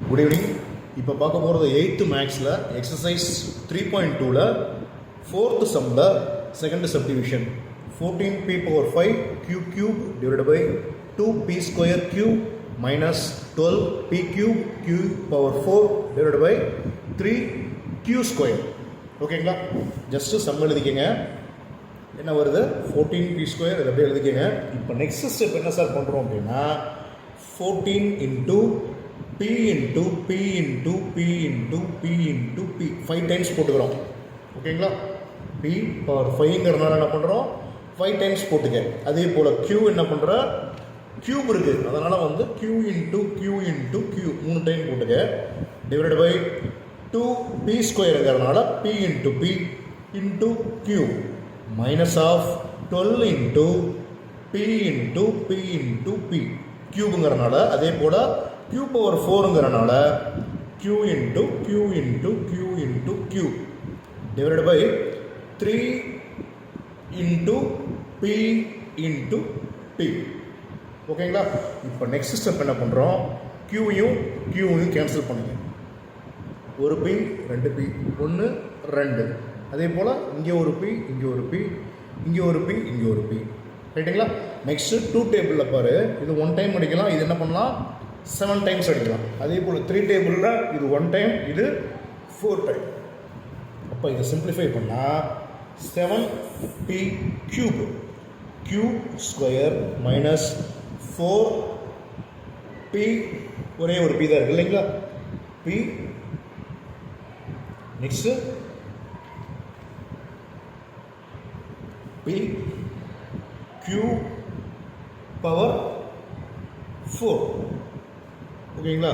Good evening. இப்போ பார்க்க போகிறது 8th மேக்ஸில் எக்ஸசைஸ் 3.2ல் 4th சம்மில் second subdivision 14p⁵ q cube divided by 2p square q minus 12p cube q power 4 divided by 3q square. ஓகேங்களா? Just sum எழுதிக்கங்க. என்ன வருது? 14p square. இதை அப்படியே எழுதிக்கங்க. இப்போ நெக்ஸ்ட் ஸ்டெப் என்ன சார் பண்ணுறோம் அப்படின்னா 14 into p into p into p into p into p 5 times போட்டுக்கிறோம். ஓகேங்களா? p பவர் 5ங்கிறதுனால என்ன பண்ணுறோம்? 5 டைம்ஸ் போட்டுக்க. அதே போல் q என்ன பண்ணுற? கியூப் இருக்குது, அதனால் வந்து q into q into q 3 time போட்டுக்க. டிவைட் பை 2p ஸ்கொயருங்கிறதுனால p into p into q minus of 12 into p into p into p கியூபுங்கிறனால, அதே போல் q பவர் 4ங்கிறனால q into q into q into q divided by 3 into p into p. ஓகேங்களா? இப்போ next step என்ன பண்ணுறோம்? q-யும் q-யும் cancel பண்ணுங்க. ஒரு p 2p 1 2. அதே போல் இங்கே ஒரு p இங்கே ஒரு p இங்கே ஒரு p இங்கே ஒரு p. ரைட்டுங்களா? நெக்ஸ்ட்டு 2 டேபிளில் பாரு, இது 1 டைம் அடிக்கலாம், இது என்ன பண்ணலாம் 7 டைம்ஸ் அடிக்கலாம். அதே போல் 3 டேபிளில் இது 1 டைம், இது 4 டைம். அப்போ இதை சிம்பிளிஃபை பண்ணால் 7p cube q square minus 4p ஒரே ஒரு p தான் இருக்குது இல்லைங்களா? p next p q power 4. ஓகேங்களா?